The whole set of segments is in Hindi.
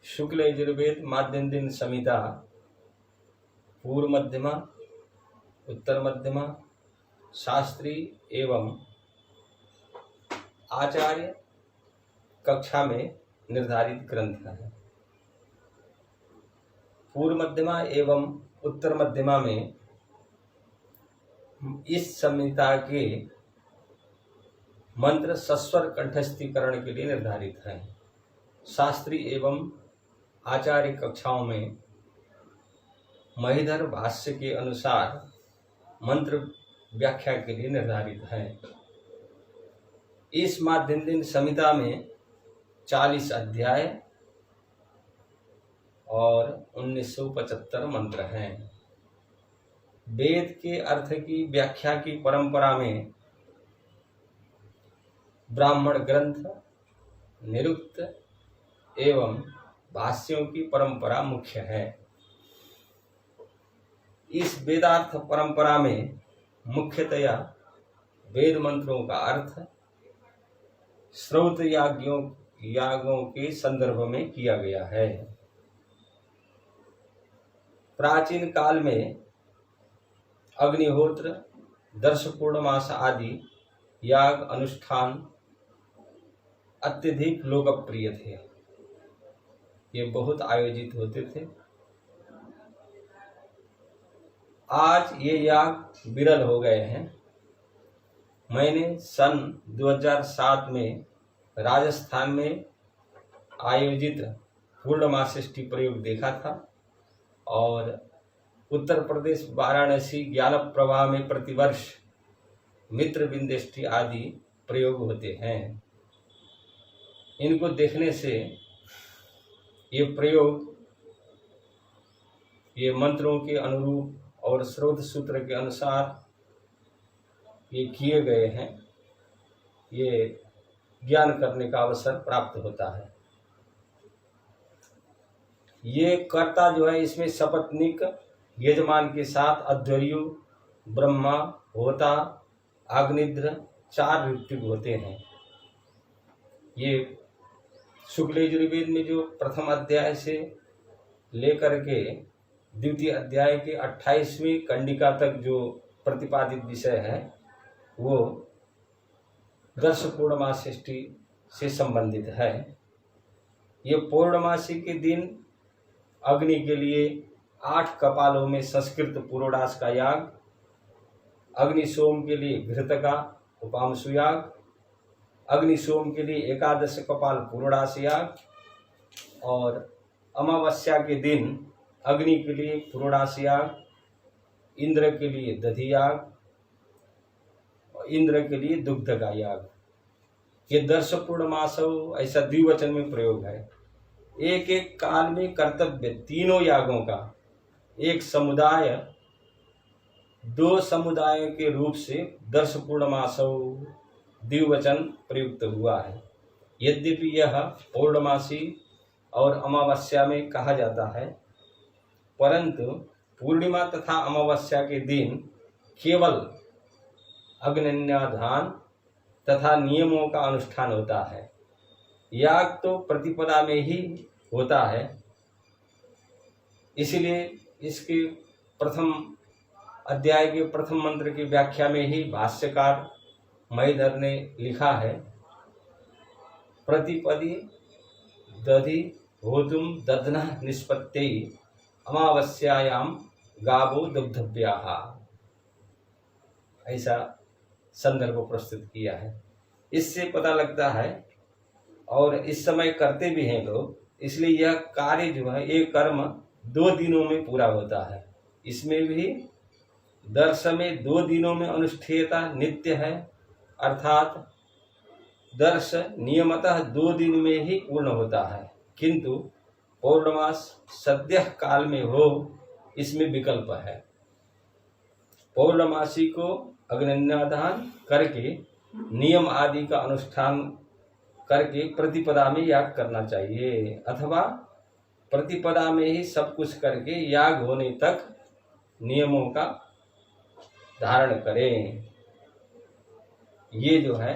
शुक्ल यजुर्वेद माध्यन्दिन संहिता पूर्व मध्यमा, उत्तर मध्यमा, शास्त्री एवं आचार्य कक्षा में निर्धारित ग्रंथ है। पूर्व मध्यमा एवं उत्तर मध्यमा में इस संहिता के मंत्र सस्वर कंठस्थीकरण के लिए निर्धारित हैं। शास्त्री एवं आचार्य कक्षाओं में महीधर भाष्य के अनुसार मंत्र व्याख्या के लिए निर्धारित है। इस माध्यन्दिन संहिता में 40 अध्याय और 1975 मंत्र हैं। वेद के अर्थ की व्याख्या की परंपरा में ब्राह्मण ग्रंथ, निरुक्त एवं भाष्यों की परंपरा मुख्य है। इस वेदार्थ परंपरा में मुख्यतया वेद मंत्रों का अर्थ श्रौत यागों के संदर्भ में किया गया है। प्राचीन काल में अग्निहोत्र, दर्श पूर्णमास आदि याग अनुष्ठान अत्यधिक लोकप्रिय थे। ये बहुत आयोजित होते थे। आज ये याग विरल हो गए हैं। मैंने सन 2007 में राजस्थान में आयोजित पूर्णमासी प्रयोग देखा था और उत्तर प्रदेश वाराणसी ज्ञान प्रवाह में प्रतिवर्ष मित्र बिंदेष्टि आदि प्रयोग होते हैं। इनको देखने से ये प्रयोग ये मंत्रों के अनुरूप और स्रोत सूत्र के अनुसार ये किए गए हैं, ये ज्ञान करने का अवसर प्राप्त होता है। ये कर्ता जो है इसमें सपत्निक यजमान के साथ अध्वर्यु, ब्रह्मा, होता, अग्निद्र 4 ऋत्विक होते हैं। ये शुक्ल यजुर्वेद में जो प्रथम अध्याय से लेकर के द्वितीय अध्याय के 28वीं कंडिका तक जो प्रतिपादित विषय है वो दर्श पूर्णमासी से संबंधित है। ये पूर्णमासी के दिन अग्नि के लिए 8 कपालों में संस्कृत पुरोडास का याग, अग्नि सोम के लिए घृतका उपांशु याग, अग्नि सोम के लिए 11 कपाल पुरोडास याग और अमावस्या के दिन अग्नि के लिए पुरोडास याग, इंद्र के लिए दधि याग और इंद्र के लिए दुग्ध का याग। ये दर्श पूर्णमासो ऐसा द्विवचन में प्रयोग है। एक एक काल में कर्तव्य तीनों यागों का एक समुदाय 2 समुदायों के रूप से दर्श पूर्णमासो द्विवचन प्रयुक्त हुआ है। यद्यपि यह पूर्णमासी और अमावस्या में कहा जाता है, परंतु पूर्णिमा तथा अमावस्या के दिन केवल अग्न्यधान तथा नियमों का अनुष्ठान होता है। याग तो प्रतिपदा में ही होता है। इसलिए इसके प्रथम अध्याय के प्रथम मंत्र की व्याख्या में ही भाष्यकार महीधर ने लिखा है, प्रतिपदी दधि होतुम दध्ना निष्पत्ति अमावस्यायाम गावो दुग्धव्याः, ऐसा संदर्भ प्रस्तुत किया है। इससे पता लगता है और इस समय करते भी हैं लोग, इसलिए यह कार्य जो है ये कर्म 2 दिनों में पूरा होता है। इसमें भी दर्श में 2 दिनों में अनुष्ठेयता नित्य है, अर्थात दर्श नियमतः 2 दिन में ही पूर्ण होता है, किंतु पौर्णमास सद्य काल में हो इसमें विकल्प है। पौर्णमासी को अग्न्यधान करके नियम आदि का अनुष्ठान करके प्रतिपदा में याग करना चाहिए, अथवा प्रतिपदा में ही सब कुछ करके याग होने तक नियमों का धारण करें। ये जो है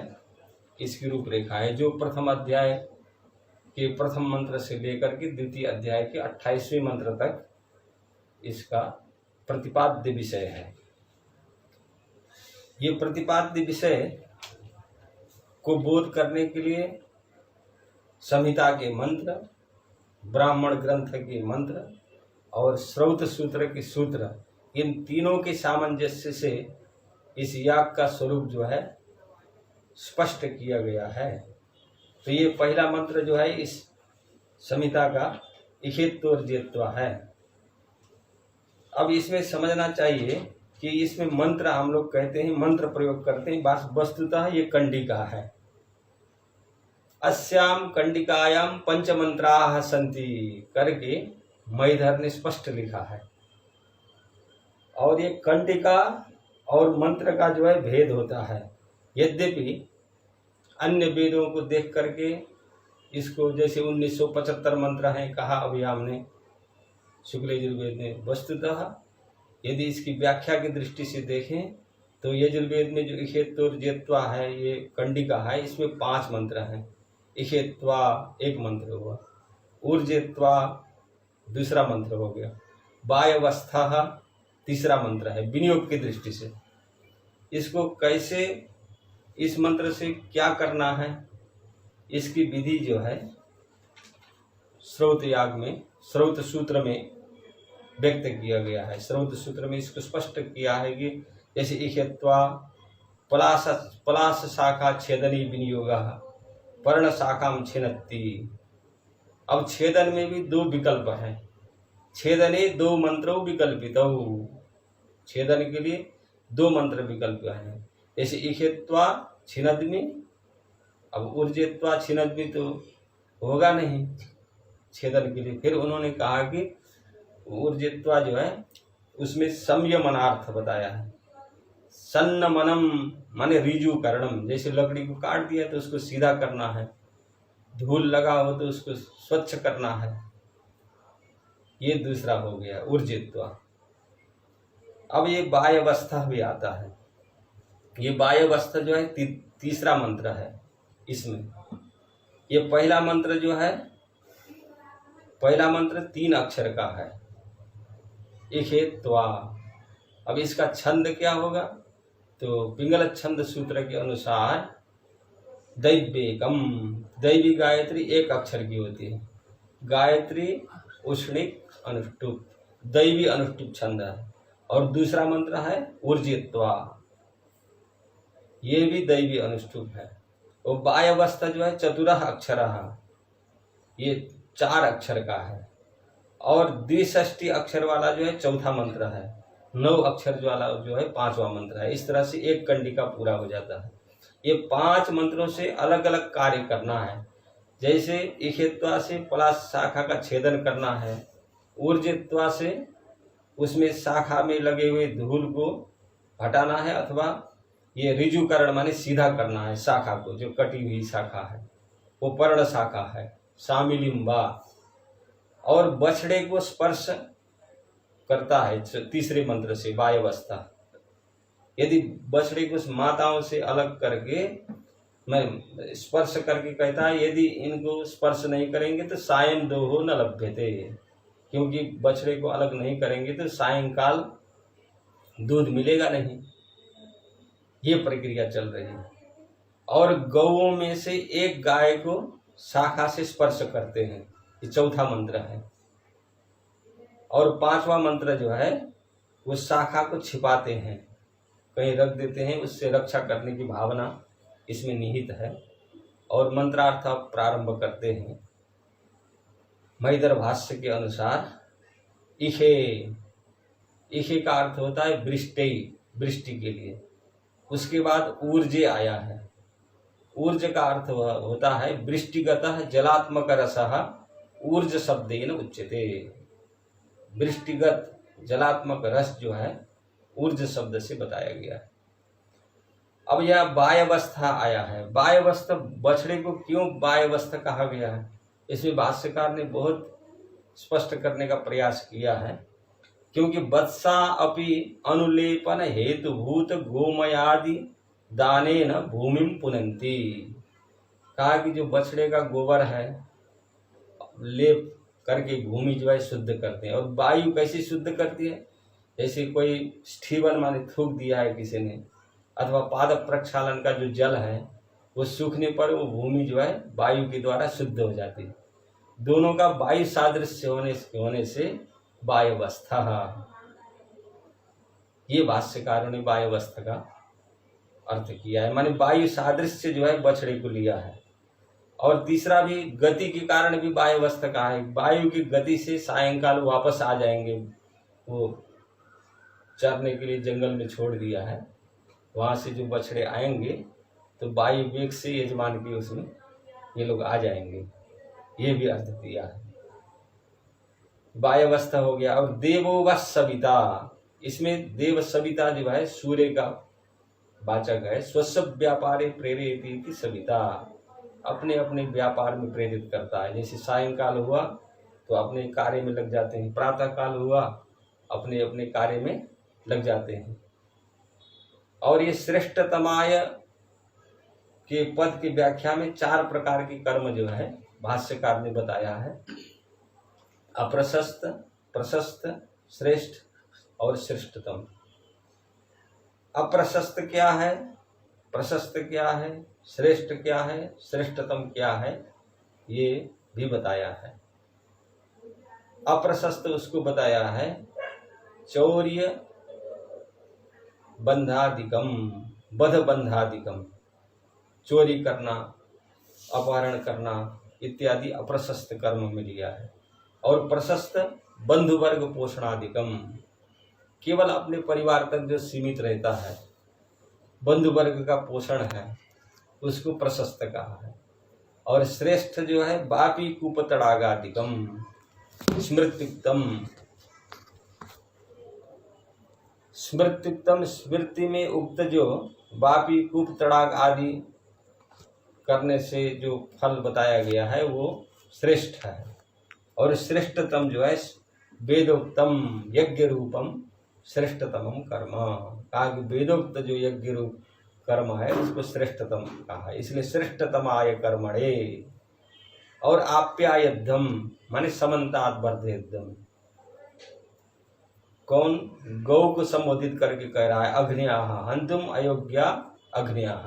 इसकी रूपरेखा है, जो प्रथम अध्याय के प्रथम मंत्र से लेकर के द्वितीय अध्याय के 28वें मंत्र तक इसका प्रतिपाद्य विषय है। ये प्रतिपाद्य विषय को बोध करने के लिए संहिता के मंत्र, ब्राह्मण ग्रंथ के मंत्र और श्रौत सूत्र के सूत्र, इन तीनों के सामंजस्य से इस याग का स्वरूप जो है स्पष्ट किया गया है। तो ये पहला मंत्र जो है इस संहिता का इहेत्तोर्जेत्वा है। अब इसमें समझना चाहिए कि इसमें मंत्र हम लोग कहते हैं, मंत्र प्रयोग करते हैं, वस्तुतः ये कंडिका है। अस्याम कंडिकायाम पंचमंत्राः सन्ति करके महीधर ने स्पष्ट लिखा है। और ये कंडिका और मंत्र का जो है भेद होता है। यद्यपि अन्य वेदों को देख करके इसको, जैसे 1975 मंत्र हैं कहा अभी हमने शुक्ल यजुर्वेद में, वस्तुतः यदि इसकी व्याख्या की दृष्टि से देखें तो यजुर्वेद में जो इहेत्तोर्जेत्वा है, ये कंडिका है, इसमें 5 मंत्र हैं। इहेत्वा एक मंत्र हुआ, ऊर्जेत्वा दूसरा मंत्र हो गया, वायवस्था तीसरा मंत्र है विनियोग की दृष्टि से। इसको कैसे, इस मंत्र से क्या करना है, इसकी विधि जो है श्रौत याग में, श्रौत सूत्र में व्यक्त किया गया है। श्रौत सूत्र में इसको स्पष्ट किया है कि जैसे इहेत्वा पलाश शाखा छेदनी विनियोगः पर्ण शाखाम छिन्नति। अब छेदन में भी 2 विकल्प हैं। छेदने 2 मंत्रों विकल्पितौ, छेदन के लिए 2 मंत्र विकल्प हैं। जैसे इहेत्वा छिन्नद्मि, अब ऊर्जेत्वा छिन्नद्मि तो होगा नहीं छेदन के लिए। फिर उन्होंने कहा कि ऊर्जेत्वा जो है उसमें संयमनार्थ बताया है। सन्नमनम माने रिजु करणम, जैसे लकड़ी को काट दिया तो उसको सीधा करना है, धूल लगा हो तो उसको स्वच्छ करना है, ये दूसरा हो गया ऊर्जित्वा। अब ये वायवस्था भी आता है। ये वायवस्था जो है तीसरा मंत्र है इसमें। ये पहला मंत्र जो है, पहला मंत्र 3 अक्षर का है, इहेत्वा। अब इसका छंद क्या होगा, तो पिंगल छंद सूत्र के अनुसार दैव्येकम, दैवी गायत्री 1 अक्षर की होती है। गायत्री उष्णिक अनुष्टुप, दैवी अनुष्टुप छंद है। और दूसरा मंत्र है ऊर्जित्वा, ये भी दैवी अनुष्टुप है। और वायवस्था जो है 4 अक्षरः, ये 4 अक्षर का है। और द्विषष्टि अक्षर वाला जो है चौथा मंत्र है। 9 अक्षर वाला जो है 5वां मंत्र है। इस तरह से एक कंडिका पूरा हो जाता है। ये 5 मंत्रों से अलग अलग कार्य करना है। जैसे इहेत्वा से पलाश शाखा का छेदन करना है, ऊर्जित्वा से उसमें शाखा में लगे हुए धूल को हटाना है, अथवा ये ऋजुकरण माने सीधा करना है शाखा को, जो कटी हुई शाखा है वो पर्ण शाखा है, शामिलिम्बा। और बछड़े को स्पर्श करता है तीसरे मंत्र से वायवस्था। यदि बछड़े को माताओं से अलग करके मैं स्पर्श करके कहता है, यदि इनको स्पर्श नहीं करेंगे तो सायं दोहो न लभ्यते, क्योंकि बछड़े को अलग नहीं करेंगे तो सायंकाल दूध मिलेगा नहीं। ये प्रक्रिया चल रही है। और गौओं में से एक गाय को शाखा से स्पर्श करते हैं, ये चौथा मंत्र है। और 5वां मंत्र जो है वो शाखा को छिपाते हैं, कहीं रख देते हैं, उससे रक्षा करने की भावना इसमें निहित है। और मंत्रार्थ प्रारंभ करते हैं। महीधर भाष्य के अनुसार इहे, इहे का अर्थ होता है वृष्टि, वृष्टि के लिए। उसके बाद ऊर्जे आया है। ऊर्ज का अर्थ होता है वृष्टिगतः जलात्मक रसः ऊर्ज शब्देन उच्यते। वृष्टिगत जलात्मक रस जो है ऊर्ज शब्द से बताया गया है। अब यह वायवस्था आया है। वायवस्था, बछड़े को क्यों वायवस्था कहा गया है, इसमें भाष्यकार ने बहुत स्पष्ट करने का प्रयास किया है। क्योंकि वत्सा अपि अनुलेपन हेतुभूत गोमयादि दानेन भूमिं पुनन्ति। कहा कि जो बछड़े का गोबर है लेप करके भूमि जो है शुद्ध करते हैं। और वायु कैसे शुद्ध करती है? जैसे कोई स्टीवन माने थूक दिया है किसी ने, अथवा पाद प्रक्षालन का जो जल है वो सूखने पर वो भूमि जो है वायु के द्वारा शुद्ध हो जाती है। दोनों का वायु सादृश्य होने से वायवस्था, ये भाष्यकारों ने वायवस्था का अर्थ किया है, माने वायु सादृश्य जो है बछड़े को लिया है। और तीसरा भी गति के कारण भी वायवस्था का है। वायु की गति से सायंकाल वापस आ जाएंगे, वो चरने के लिए जंगल में छोड़ दिया है, वहां से जो बछड़े आएंगे तो वायु वेग से यजमान के उसमें ये लोग आ जाएंगे, ये भी अर्थ दिया है। वायवस्था हो गया। और देवो व सविता, इसमें देव सविता जो है सूर्य का वाचक है। स्वस्व व्यापारे प्रेरयति सविता, अपने अपने व्यापार में प्रेरित करता है। जैसे सायंकाल हुआ तो अपने कार्य में लग जाते हैं, प्रातः काल हुआ अपने अपने कार्य में लग जाते हैं। और ये श्रेष्ठतमाय के पद की व्याख्या में 4 प्रकार के कर्म जो है भाष्यकार ने बताया है। अप्रशस्त, प्रशस्त, श्रेष्ठ और श्रेष्ठतम। अप्रशस्त क्या है, प्रशस्त क्या है, श्रेष्ठ क्या है, श्रेष्ठतम क्या है, ये भी बताया है। अप्रशस्त उसको बताया है चौर्य बंधादिकम, बध बंधादिकम, चोरी करना, अपहरण करना इत्यादि अप्रशस्त कर्म में लिया है। और प्रशस्त बंधु वर्ग पोषणादिकम, केवल अपने परिवार तक जो सीमित रहता है, बंधु वर्ग का पोषण है, उसको प्रशस्त कहा है। और श्रेष्ठ जो है बापी कूप तड़ागादिकम, स्मृत्युक्तम, स्मृत्युक्तम स्मृति में उक्त जो बापी कूप तड़ाग आदि करने से जो फल बताया गया है वो श्रेष्ठ है। और श्रेष्ठतम जो है वेदोक्तम यज्ञ रूपम श्रेष्ठतमम कर्म, कहा कि वेदोक्त जो यज्ञ रूप कर्म है उसको श्रेष्ठतम कहा है, इसलिए श्रेष्ठतमाय कर्मणे। और आप्यायद्धम माने समन्तात वर्धेद्धम, कौन? गौ को संबोधित करके कह रहा है अग्न्याः हंतुम अयोग्या अग्न्याः,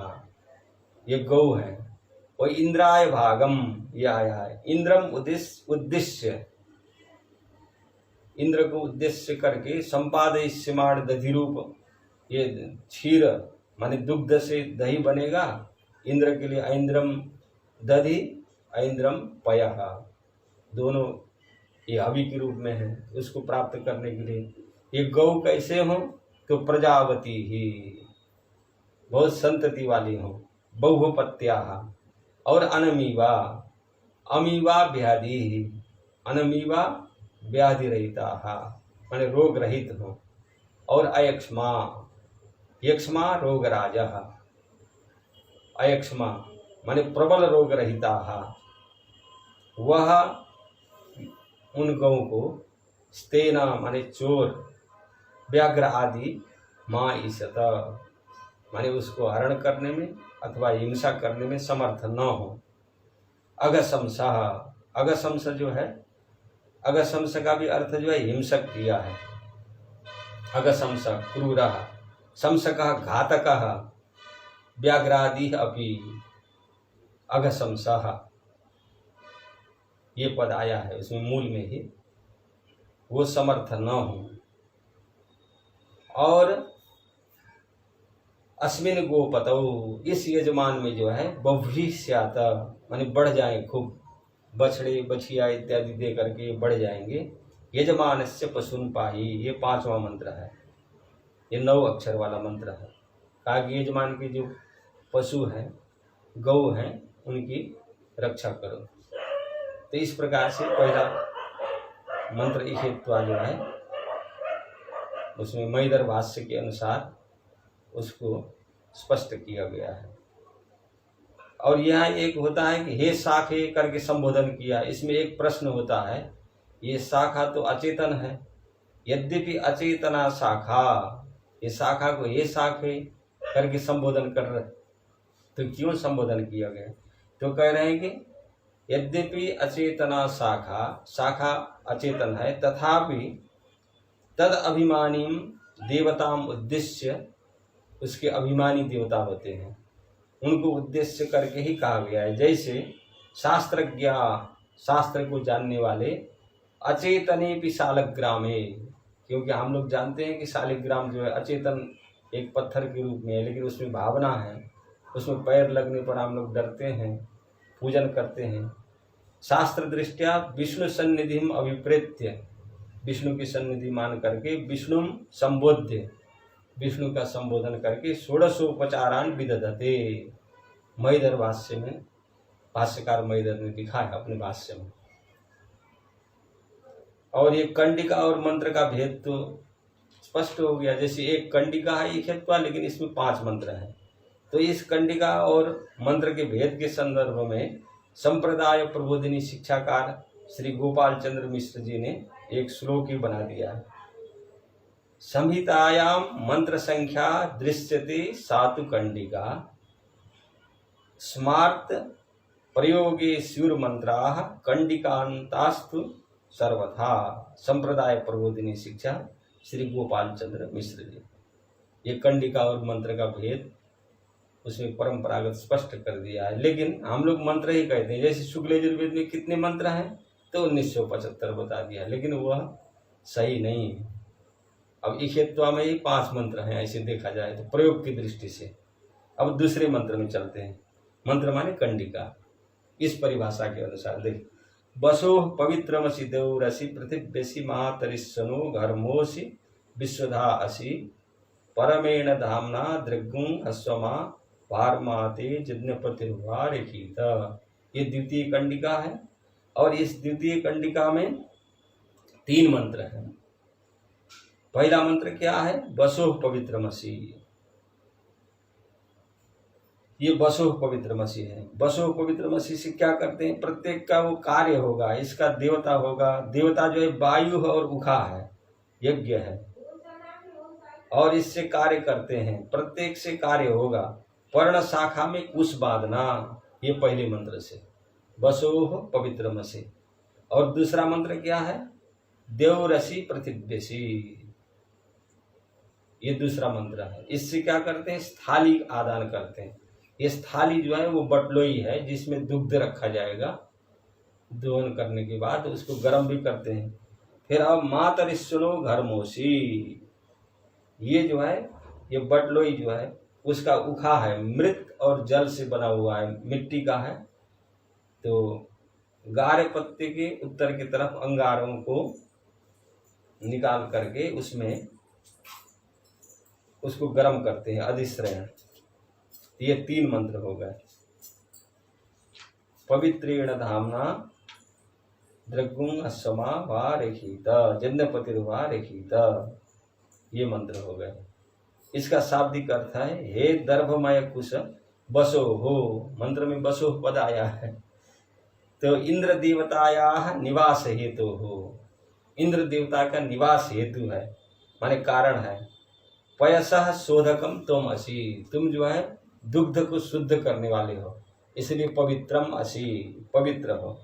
ये गौ है। और इंद्राय भागम ये आया है, इंद्रम उद्देश्य, इंद्र को उद्देश्य करके संपादयिष्यमाण दधि रूप, ये क्षीर माने दुग्ध से दही बनेगा, इंद्र के लिए ऐन्द्रम दधि ऐन्द्रम पयः, दोनों ये हवि के रूप में है। उसको प्राप्त करने के लिए ये गौ कैसे हो? तो प्रजावती ही, बहुत संतति वाली हो, बहुपत्याः। और अनमीवा, अमीवा व्याधि, अनमीवा व्याधि रहिता माने रोग रहित हो। और अयक्ष्मा, यक्ष्मा रोग राजा, अयक्ष्मा माने प्रबल रोग रहिता, वह उन गौ को स्तेना माने चोर, व्याघ्र आदि माँ ईशत माने उसको हरण करने में अथवा हिंसा करने में समर्थ न हो। अगशंसा, अगशंस जो है, अगशंस का भी अर्थ जो है हिंसक किया है। अगशंस क्रूरः, शंसकः घातकः, व्याघ्रादि अपि अगशंसः, ये पद आया है उसमें मूल में ही, वो समर्थ न हो। और अस्मिन गोपतौ, इस यजमान में जो है बहुभी स्यात माने बढ़ जाए खूब, बछड़े बछिया इत्यादि दे करके बढ़ जाएंगे। यजमानस्य पशुन पाही, ये 5वां मंत्र है, ये 9 अक्षर वाला मंत्र है। कहा कि यजमान के जो पशु हैं, गौ हैं, उनकी रक्षा करो। तो इस प्रकार से पहला मंत्र इहेत्वा जो है उसमें मैदर भाष्य के अनुसार उसको स्पष्ट किया गया है। और यहाँ एक होता है कि हे शाखे करके संबोधन किया, इसमें एक प्रश्न होता है, ये शाखा तो अचेतन है, यद्यपि अचेतना शाखा, ये शाखा को हे शाखे करके संबोधन कर रहे, तो क्यों संबोधन किया गया? तो कह रहे हैं कि यद्यपि अचेतना शाखा शाखा अचेतन है, तथापि तद अभिमानी देवताम उद्देश्य, उसके अभिमानी देवता होते हैं, उनको उद्देश्य करके ही कहा गया है। जैसे शास्त्रज्ञ, शास्त्र को जानने वाले, अचेतने भी शालग्रामे, क्योंकि हम लोग जानते हैं कि शालिग्राम जो है अचेतन एक पत्थर के रूप में है, लेकिन उसमें भावना है, उसमें पैर लगने पर हम लोग डरते हैं, पूजन करते हैं। शास्त्र दृष्टिया विष्णु सन्निधिम अभिप्रेत्य, विष्णु की सन्निधि मान करके विष्णु संबोध्य, विष्णु का संबोधन करके षोडशोपचारान विदधते, महीधर भाष्य में, भाष्यकार महीधर ने लिखा है अपने भाष्य में। और ये कंडिका और मंत्र का भेद तो स्पष्ट हो गया। जैसे एक कंडिका है, एक हेत्वा, लेकिन इसमें 5 मंत्र हैं। तो इस कंडिका और मंत्र के भेद के संदर्भ में संप्रदाय प्रबोधिनी शिक्षाकार श्री गोपाल चंद्र मिश्र जी ने एक श्लोक ही बना दिया है। संहितायाम मंत्र संख्या दृश्यते सातु कंडिका, स्मार्त प्रयोगे स्यूर मंत्राः कंडिकांतास्तु सर्वथा। संप्रदाय प्रबोधिनी शिक्षा श्री गोपाल चंद्र मिश्र जी। ये कंडिका और मंत्र का भेद उसमें परंपरागत स्पष्ट कर दिया है, लेकिन हम लोग मंत्र ही कहते हैं। जैसे शुक्ल यजुर्वेद में कितने मंत्र हैं, तो 1975 बता दिया, लेकिन वह सही नहीं है। अब इखेत्वा में ही 5 मंत्र हैं, ऐसे देखा जाए तो प्रयोग की दृष्टि से। अब दूसरे मंत्र में चलते हैं। मंत्र माने कंडिका। इस परिभाषा के अनुसार देख, बसो पवित्रमसि देवरसि पृथिव्यसि मातरिस्सनो घर्मोसि विश्वधा असि परमेण धामना दृग्गुं हस्वमा वार्माते जिज्ञपतिर्वारिकीत। ये द्वितीय कंडिका है, और इस द्वितीय कंडिका में 3 मंत्र हैं। पहला मंत्र क्या है? बसो पवित्रमसि। ये बसो पवित्रमसि है। बसो पवित्रमसि से क्या करते हैं? प्रत्येक का वो कार्य होगा, इसका देवता होगा। देवता जो है वायु है और उखा है, यज्ञ है, और इससे कार्य करते हैं। प्रत्येक से कार्य होगा। पर्ण शाखा में कुश बांधना, ये पहले मंत्र से बसो पवित्रमसि। और दूसरा मंत्र क्या है? देवरसि पृथिव्यसि, ये दूसरा मंत्र है। इससे क्या करते हैं? स्थाली आदान करते हैं। ये स्थाली जो है वो बटलोई है, जिसमें दुग्ध रखा जाएगा। दोहन करने के बाद उसको गर्म भी करते हैं। फिर अब मातरिस्सनो घर्मोसी, ये जो है ये बटलोई जो है उसका उखा है, मृत और जल से बना हुआ है, मिट्टी का है। तो गारे पत्ते के उत्तर की तरफ अंगारों को निकाल करके उसमें उसको गर्म करते हैं, अधिश्रयण। ये 3 मंत्र हो गए। पवित्रेण धामना दृग्गुं अस्वमा वा रेखित जन्नपतिर्वा रेखित, ये मंत्र हो गए। इसका शाब्दिक अर्थ है हे दर्भमय कुश बसो हो। मंत्र में बसो पद आया है, तो इंद्र देवताया निवास हेतु हो। इंद्र देवता का निवास हेतु है, माने कारण है। पयसः शोधकम तुम असी, तुम जो है दुग्ध को शुद्ध करने वाले हो, इसलिए पवित्रम असी, पवित्र हो।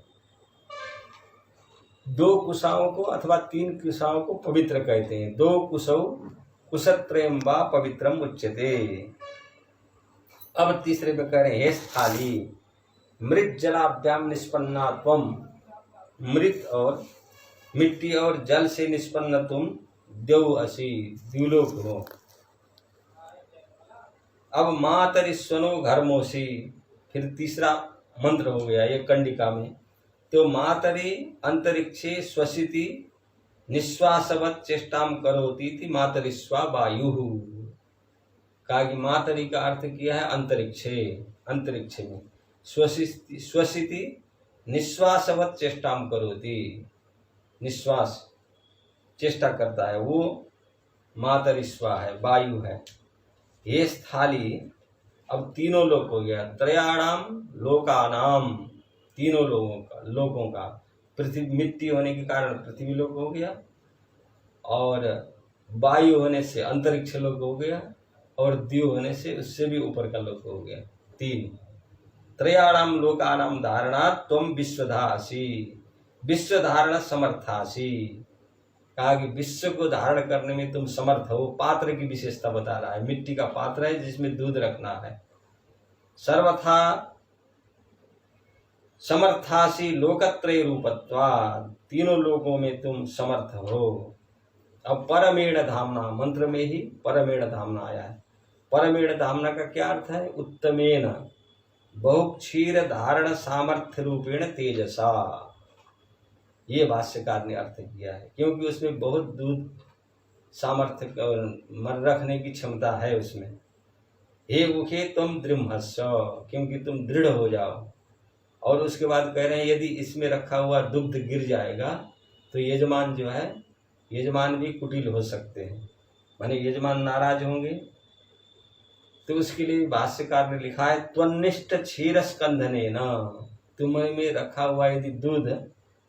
2 कुशाओं को अथवा 3 कुशाओं को पवित्र कहते हैं। 2 कुशौ कुशत्रयं वा पवित्रम उच्यते। अब तीसरे में कह रहे हैं स्थाली मृत जलाभ्याम निष्पन्ना त्वम, मृत और मिट्टी और जल से निष्पन्न तुम देव असी, द्युलोक हो। अब मातरिस्वनो घर्मोसी, फिर तीसरा मंत्र हो गया ये कंडिका में। तो मातरि अंतरिक्षे श्वसिति निश्वासवत चेष्टाम करोति इति मातरिस्वा वायु। कहा कि मातरि का अर्थ किया है अंतरिक्षे, अंतरिक्ष में। श्वसिति निश्वासवत चेष्टाम करोति, निश्वास चेष्टा करता है, वो मातरिस्वा है, वायु है। ये स्थाली, अब तीनों लोक हो गया। त्रयाणाम लोकानाम, तीनों लोगों का। पृथ्वी मिट्टी होने के कारण पृथ्वी लोक हो गया, और वायु होने से अंतरिक्ष लोक हो गया, और द्यु होने से उससे भी ऊपर का लोक हो गया। 3 त्रयाणाम लोकानाम धारणात् त्वम विश्वधासी, विश्व धारण समर्थासी। कहा कि विश्व को धारण करने में तुम समर्थ हो। पात्र की विशेषता बता रहा है, मिट्टी का पात्र है जिसमें दूध रखना है। सर्वथा समर्थासी लोकत्रय रूपत्वा, तीनों लोकों में तुम समर्थ हो। अब परमेण धामना, मंत्र में ही परमेण धामना आया है। परमेण धामना का क्या अर्थ है? उत्तमेन बहुक्षीर धारण सामर्थ्य रूपेण तेजसा। ये भाष्यकार ने अर्थ किया है, क्योंकि उसमें बहुत दूध सामर्थ्य रखने की क्षमता है उसमें। हे मुखे तुम दृढ़, क्योंकि तुम दृढ़ हो जाओ। और उसके बाद कह रहे हैं यदि इसमें रखा हुआ दुग्ध गिर जाएगा तो यजमान जो है, यजमान भी कुटिल हो सकते हैं, माने यजमान नाराज होंगे। तो उसके लिए भाष्यकार ने लिखा है त्वनिष्ठ क्षीर स्कंधने न, तुम्हें में रखा हुआ यदि दूध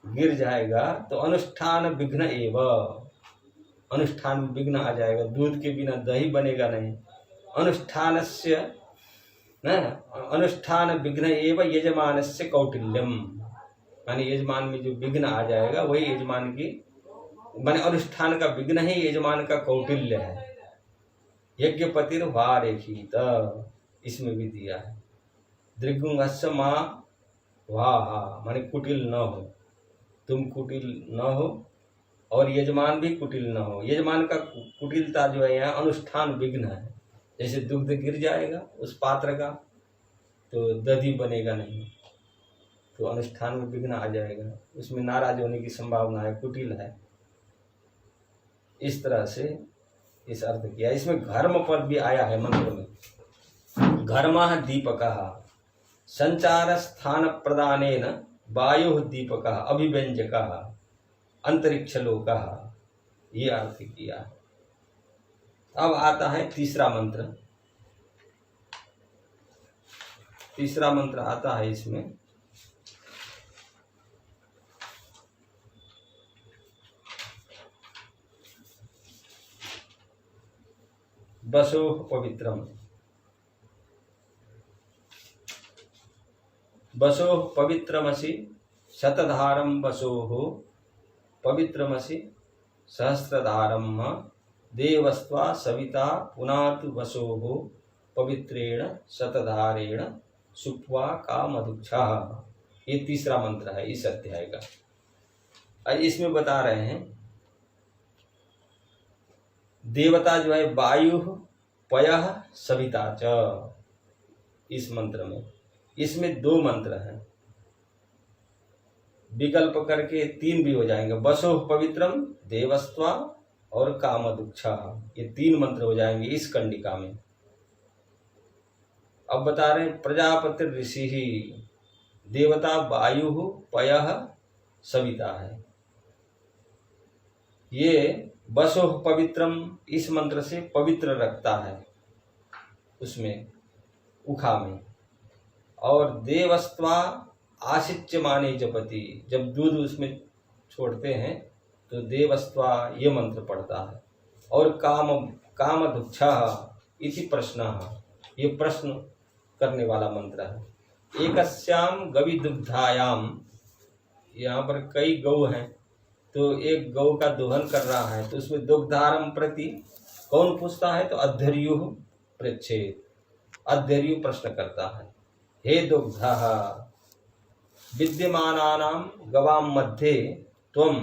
गिर जाएगा तो अनुष्ठान विघ्न एव, अनुष्ठान में विघ्न आ जाएगा। दूध के बिना दही बनेगा नहीं। अनुष्ठानस्य अनुष्ठान विघ्न एव यजमानस्य कौटिल्यम, माने यजमान में जो विघ्न आ जाएगा वही यजमान की, माने अनुष्ठान का विघ्न ही यजमान का कौटिल्य है। यज्ञपतिर वारेखित, इसमें भी दिया है। दृग्गुंगस्य माँ वाह, माने कुटिल न हो, तुम कुटिल न हो और यजमान भी कुटिल न हो। यजमान का कुटिलता जो है यहाँ अनुष्ठान विघ्न है। जैसे दुग्ध गिर जाएगा उस पात्र का तो दही बनेगा नहीं, तो अनुष्ठान में विघ्न आ जाएगा, उसमें नाराज होने की संभावना है, कुटिल है। इस तरह से इस अर्थ किया। इसमें घर्म पद भी आया है मंत्र में। घर्मः दीपकः संचार स्थान प्रदानेन वायु दीपकः अभिव्यंजकः अंतरिक्ष लोकः, ये अर्थ किया है। अब आता है तीसरा मंत्र। तीसरा मंत्र आता है इसमें वसोः पवित्रम, वसोः पवित्रमसि शतधारम वसोः पवित्रमसि सहस्रधारम देवस्त्वा सविता पुनातु वसोः पवित्रेण शतधारेण सुप्वा कामधुक्षा। ये तीसरा मंत्र है इस अध्याय का। और इसमें बता रहे हैं देवता जो है वायु पयः सविता च, इस मंत्र में। इसमें दो मंत्र हैं, विकल्प करके तीन भी हो जाएंगे। वसोः पवित्रम, देवस्त्वा और कामदुक्षा, ये तीन मंत्र हो जाएंगे इस कंडिका में। अब बता रहे हैं प्रजापति ऋषि ही, देवता वायु पयः सविता है। ये वसोः पवित्रम इस मंत्र से पवित्र रखता है उसमें उखा में। और देवस्त्वा आशिच्य माने जपति, जब दूध उसमें छोड़ते हैं तो देवस्त्वा ये मंत्र पढ़ता है। और काम दुच्छा इति प्रश्न, ये प्रश्न करने वाला मंत्र है। एकस्याम गवि दुग्धायाम, यहाँ पर कई गौ हैं तो एक गौ का दोहन कर रहा है, तो उसमें दुग्धारम प्रति कौन पूछता है? तो अध्यर्यु पृच्छेद, अध्यर्यु प्रश्न करता है। हे दुग्धः विद्यमानानां गवाम मध्ये त्वं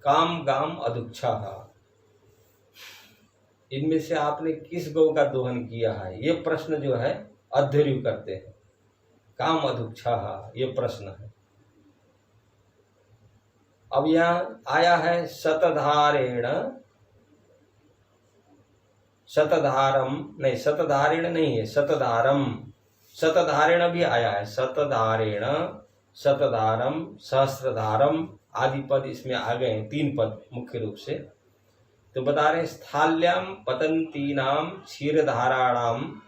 काम गाम अदुच्छः, इनमें से आपने किस गौ का दोहन किया है? ये प्रश्न जो है अध्यर्यु करते हैं। काम अदुच्छः ये प्रश्न है। अब यहाँ आया है शतधारेण, शतधारम नहीं, शतधारेण नहीं है, शतधारम, शतधारेण भी आया है। शतधारेण, शतधारम, सहस्रधारम आदि पद इसमें आ गए हैं, तीन पद मुख्य रूप से। तो बता रहे स्थाल्याम पतंतीनाम क्षीरधाराणाम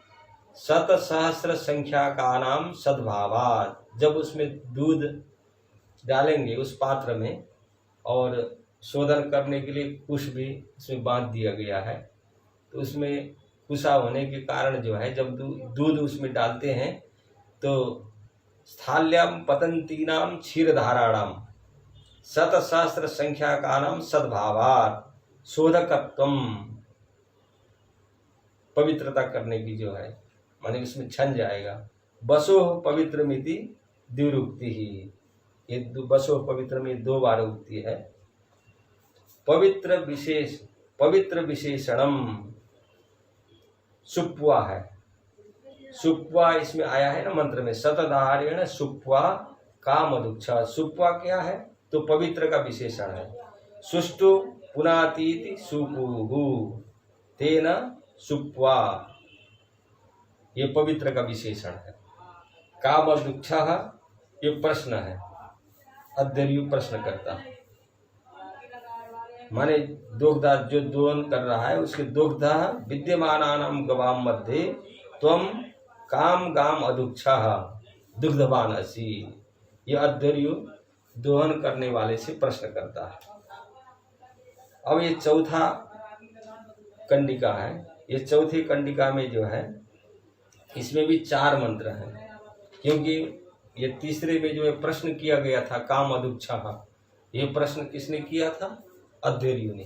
शत सहस्र संख्या का नाम सद्भावात, जब उसमें दूध डालेंगे उस पात्र में और शोधन करने के लिए कुश भी उसमें बांध दिया गया है, तो उसमें कुशा होने के कारण जो है जब दूध उसमें डालते हैं तो स्थाल्याम पतंतीनाम क्षीरधाराणाम शतसहस्र संख्याकानाम सद्भावात् शोधकत्वम, पवित्रता करने की जो है माने उसमें छन जाएगा। बसो पवित्र मिति द्विरुक्ति ही, ये बसो पवित्र में 2 बार उक्ति है। पवित्र विशेषणम सुप्वा है, सुप्वा इसमें आया है ना मंत्र में, शतधारेण सुप्वा कामदुक्षा। सुप्वा क्या है? तो पवित्र का विशेषण है। सुष्टु पुनातीति सुपुहु तेन सुप्वा, ये पवित्र का विशेषण है। कामदुक्षा ये प्रश्न है, अध्ययु प्रश्न करता है, माने दुग्धा जो दोहन कर रहा है उसके दुग्धा विद्यमानानाम गवाम मध्ये त्वम काम गाम अदुक्षा दुग्धवान असी। ये अध्ययु दोहन करने वाले से प्रश्न करता है। अब ये चौथा कंडिका है। ये चौथी कंडिका में जो है इसमें भी 4 मंत्र हैं, क्योंकि ये तीसरे में जो है प्रश्न किया गया था काम अदुक्षा, ये प्रश्न किसने किया था? अध्ययु ने।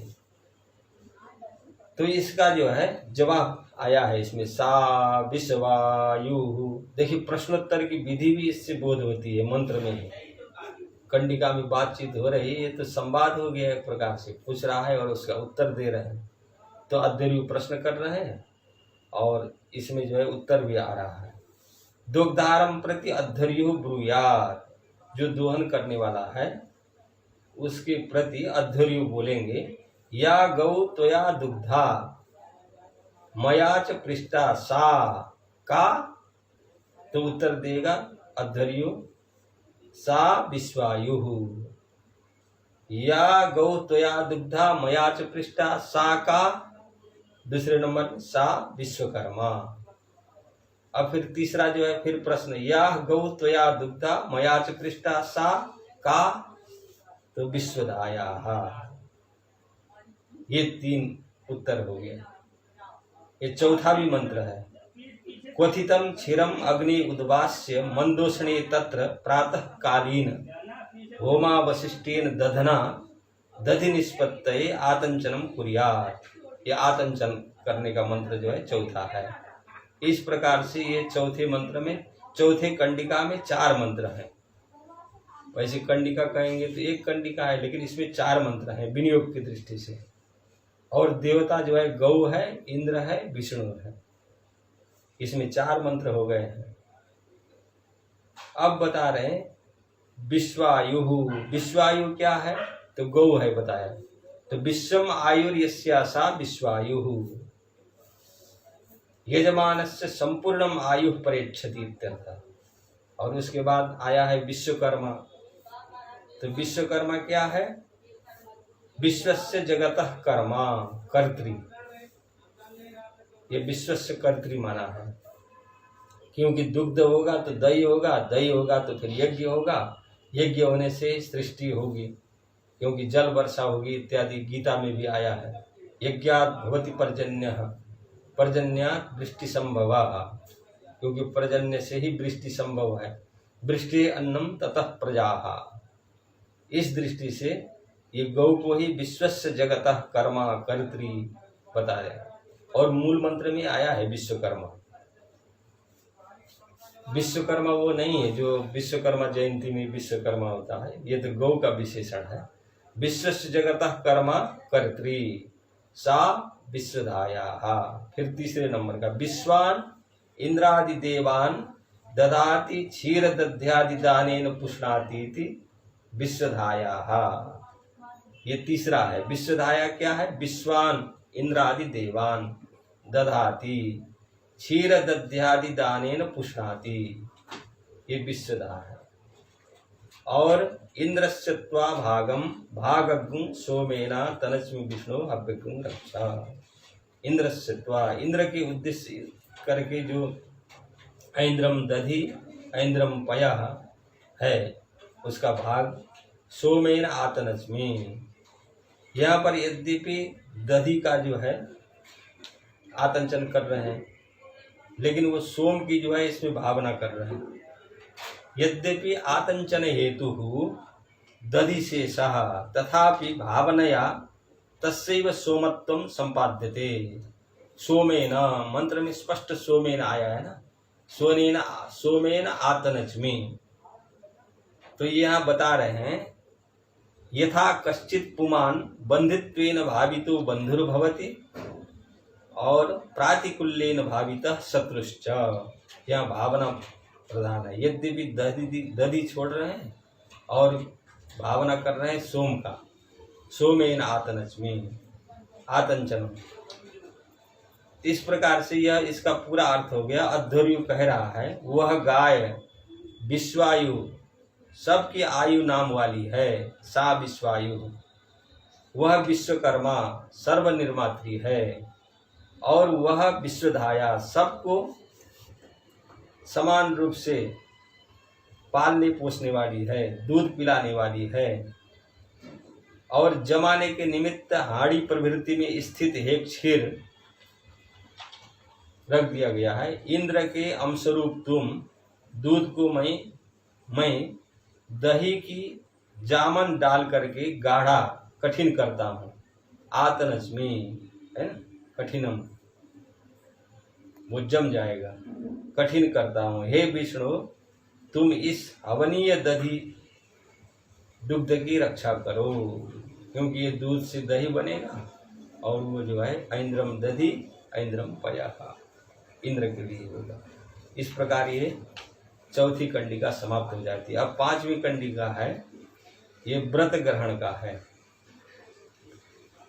तो इसका जो है जवाब आया है इसमें, सा विश्वायु। देखिए प्रश्नोत्तर की विधि भी इससे बोध होती है मंत्र में ही। कंडिका में बातचीत हो रही है तो संवाद हो गया, एक प्रकार से पूछ रहा है और उसका उत्तर दे रहे हैं। तो अध्ययु प्रश्न कर रहे हैं और इसमें जो है उत्तर भी आ रहा है। दुग्धारम प्रति अध्ययु ब्रूयात, जो दोहन करने वाला है उसके प्रति अध्ययु बोलेंगे, या गौ त्वया दुग्धा मया च पृष्ठा सा का। तो उत्तर देगा अध्ययु सा विश्वायु, या गौ त्वया दुग्धा मया च पृष्ठा सा का, दूसरे नंबर सा विश्वकर्मा। अब फिर तीसरा जो है फिर प्रश्न, या गौ त्वया दुग्धा मया च पृष्ठा सा का, तो विश्वदाया। ये 3 उत्तर हो गया। ये चौथा भी मंत्र है। क्वथितम क्षीरम अग्नि उद्वास्य मंदोषणे तत्र प्रातः कालीन होमावशिष्टेन दधना दधि निष्पत्तये आतंचनम कुर्यात्। ये आतंचन करने का मंत्र जो है चौथा है। इस प्रकार से ये चौथे मंत्र में, चौथे कंडिका में 4 मंत्र हैं। वैसे कंडिका कहेंगे तो 1 कंडिका है, लेकिन इसमें 4 मंत्र हैं विनियोग की दृष्टि से। और देवता जो है गौ है, इंद्र है, विष्णु है। इसमें 4 मंत्र हो गए हैं। अब बता रहे हैं विश्वायु। विश्वायु क्या है? तो गौ है बताया। तो विश्वम आयुर्यस्या सा विश्वायु यजमानस्य संपूर्णम आयु परेक्षति इत्यर्थः। और उसके बाद आया है विश्वकर्मा। तो विश्वकर्मा क्या है? विश्वस्य जगतः कर्मा, कर्त्री। ये विश्वस्य कर्त्री माना है, क्योंकि दुग्ध होगा तो दही होगा, दही होगा तो फिर यज्ञ होगा, यज्ञ होने से सृष्टि होगी, क्योंकि जल वर्षा होगी इत्यादि गीता में भी आया है। यज्ञात् भवति पर्जन्यः, पर्जन्यात् वृष्टि संभवा, क्योंकि पर्जन्य से ही वृष्टि संभव है। वृष्टि अन्नम ततः प्रजाः। इस दृष्टि से ये गौ को ही विश्वस्य जगतः कर्मा, कर्त्री बताया। और मूल मंत्र में आया है विश्वकर्मा। विश्वकर्मा वो नहीं है जो विश्वकर्मा जयंती में विश्वकर्मा होता है, ये तो गौ का विशेषण है। विश्वस्य जगतः कर्मा कर्त्री सा विश्वधाया। फिर तीसरे नंबर का विश्वान इंद्रादि देवान ददाति क्षीर दध्यादि दानेन पुष्णाति विश्वधाया। ये तीसरा है। विश्वधाया क्या है? विश्वान इंद्रादि देवान दधाति क्षीर दध्यादि दानेन पुष्णाति, ये विश्वधा है। और इंद्रस्यत्वा भागम भागग्ं सोमेना तनस्मि विष्णु हव्यग्ं रक्षा। इंद्रस्यत्वा, इंद्र के उद्देश्य करके जो ऐन्द्रम दधि ऐन्द्रम पयः है उसका भाग सोमेन आतनस्मि। यहाँ पर यद्यपि दधि का जो है आतंचन कर रहे हैं, लेकिन वो सोम की जो है इसमें भावना कर रहे हैं। यद्यपि आतंचन हेतु दधिशेषः तथापि भावनया तस्यैव सोमत्वं संपाद्यते। सोमेन मंत्र में स्पष्ट सोमेन आया है ना, सोनेन सोमेन आतनच्मि। तो यहाँ बता रहे हैं यथा कश्चित पुमान् बंधित्वेन भावितो बंधुर्भवति और प्रातिकूल्येन भावितः शत्रुश्च। यहाँ भावना प्रधान है। यद्यपि दधि छोड़ रहे हैं और भावना कर रहे हैं सोम का, सोमेन आतनच्मि आतंचन। इस प्रकार से यह इसका पूरा अर्थ हो गया। अध्वर्यु कह रहा है वह गाय विश्वायु सबकी आयु नाम वाली है, सा विश्वायु, वह विश्वकर्मा सर्वनिर्मात्री है और वह विश्वधाया सबको समान रूप से पालने पोसने वाली है, दूध पिलाने वाली है और जमाने के निमित्त हाड़ी प्रवृत्ति में स्थित है क्षीर रख दिया गया है। इंद्र के अंशरूप तुम दूध को मैं दही की जामन डाल करके गाढ़ा कठिन करता हूँ। आतनस्मि है ना, कठिनम, वो जम जाएगा, कठिन करता हूँ। हे विष्णु तुम इस हवनीय दधि दुग्ध की रक्षा करो, क्योंकि ये दूध से दही बनेगा और वो जो है ऐन्द्रम दधि ऐन्द्रम पयाहा, इंद्र के लिए होगा। इस प्रकार ये चौथी कंडिका समाप्त हो जाती है। अब पांचवी कंडिका है, ये व्रत ग्रहण का है।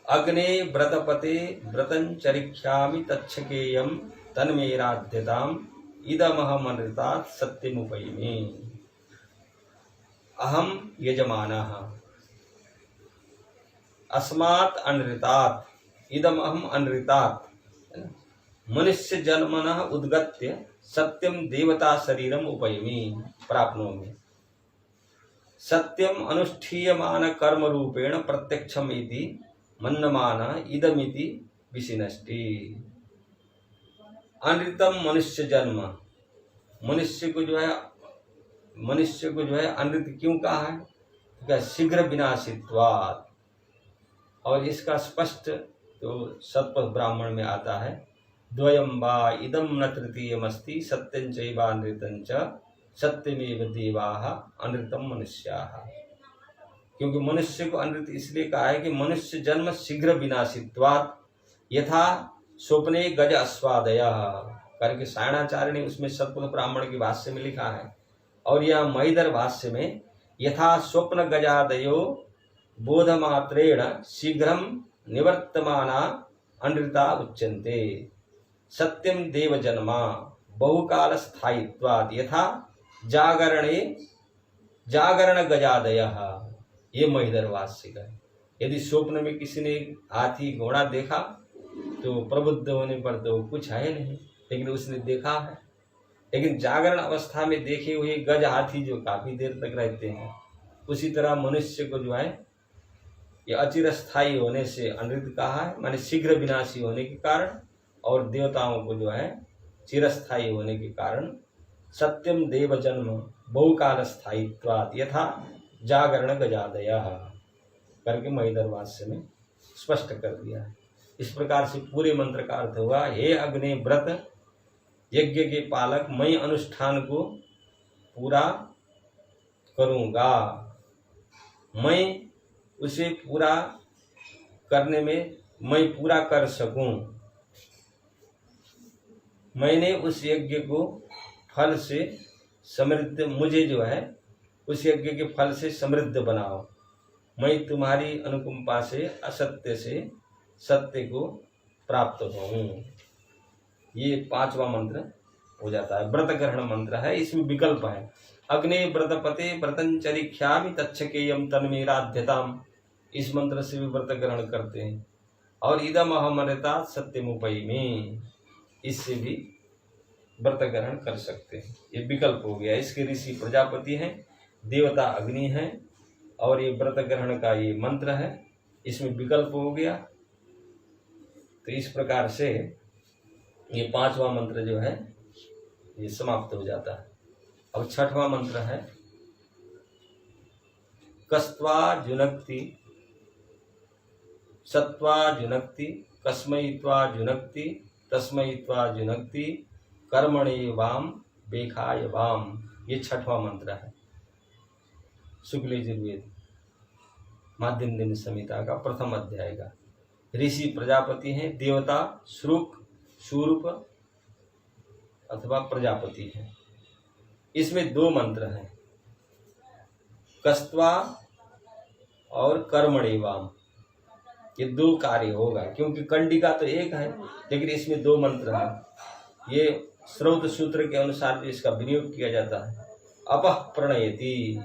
अग्ने व्रतपते व्रतं चरिष्यामि तच्छकेयं तन्मेराध्यताम् इदमहमनृतात् सत्यमुपैमि। अहम यजमानः अस्मात् अनृतात् इदम अहम अनृतात् मनुष्य जन्मनः उद्गत्य सत्यम देवता शरीरम उपैमि प्राप्नोमि। सत्यम अनुष्ठीयमान कर्म रूपेण प्रत्यक्षम इति मन्यमान इदमिति विशिनष्टि। अनृतम मनुष्य जन्म, मनुष्य को जो है अनृत क्यों कहा है? क्या शीघ्र विनाशित्वात्। और इसका स्पष्ट तो सत्पथ ब्राह्मण में आता है, द्वयं वा इदं न तृतीयमस्ति सत्यं चैवानृतं च सत्यमेव देवाः अनृतं मनुष्याः। क्योंकि मनुष्य को अनृत इसलिए कहा है कि मनुष्य जन्म शीघ्र विनाशित्वात् यथा स्वप्ने गज अस्वादयः करके सायणाचार्य ने उसमें सत्पथ ब्राह्मण के भाष्य में लिखा है। और यह महिदर भाष्य में यथा स्वप्न गजादयो बोधमात्रेण शीघ्रं निवर्तमाना अनृता उच्यन्ते। सत्यम देव जन्मा बहुकाल स्थायित्वाद यथा जागरण गजादयः, ये महिदर भाष्य का है। यदि स्वप्न में किसी ने हाथी घोड़ा देखा तो प्रबुद्ध होने पर तो कुछ है नहीं, लेकिन उसने देखा है। लेकिन जागरण अवस्था में देखे हुए गज हाथी जो काफी देर तक रहते हैं, उसी तरह मनुष्य को जो है ये अचिरस्थायी होने से अनृत कहा है, माने शीघ्र विनाशी होने के कारण, और देवताओं को जो है चिरस्थायी होने के कारण। सत्यम देव जन्म बहुकाल स्थायित्वात् यथा जागरण गजादयः करके महिदर भाष्य में स्पष्ट कर दिया है। इस प्रकार से पूरे मंत्र का अर्थ हुआ, हे अग्नि व्रत यज्ञ के पालक, मैं अनुष्ठान को पूरा करूंगा, मैं उसे पूरा करने में मैं पूरा कर सकूं। मैंने उस यज्ञ को फल से समृद्ध, मुझे जो है उस यज्ञ के फल से समृद्ध बनाओ। मैं तुम्हारी अनुकंपा से असत्य से सत्य को प्राप्त हूँ। ये पांचवा मंत्र हो जाता है। व्रत ग्रहण मंत्र है, इसमें विकल्प है। अग्ने व्रतपते व्रतं चरिष्यामि तच्छकेयं तन्मेराध्यताम्, इस मंत्र से भी व्रत ग्रहण करते हैं। और इदम अहमनृतात् सत्यमुपैमि, इससे भी व्रत ग्रहण कर सकते हैं। ये विकल्प हो गया। इसके ऋषि प्रजापति हैं, देवता अग्नि हैं, और ये व्रत ग्रहण का ये मंत्र है, इसमें विकल्प हो गया। तो इस प्रकार से ये पांचवा मंत्र जो है ये समाप्त हो जाता है। अब छठवां मंत्र है कस्त्वा जुनक्ति सत्वा जुनक्ति कस्मयित्वा जुनक्ति तस्मयित्वा जुनक्ति कर्मणि वाम बेखाय वाम। ये छठवां मंत्र है शुक्ल यजुर्वेद माध्यम दिन संहिता का प्रथम अध्याय का। ऋषि प्रजापति हैं, देवता श्रुक शूर्प अथवा प्रजापति हैं। इसमें दो मंत्र हैं कस्त्वा और कर्मणि वाम। ये दो कार्य होगा क्योंकि कंडिका तो एक है लेकिन इसमें दो मंत्र हैं। ये स्रोत सूत्र के अनुसार इसका विनियोग किया जाता है। अपः प्रणयति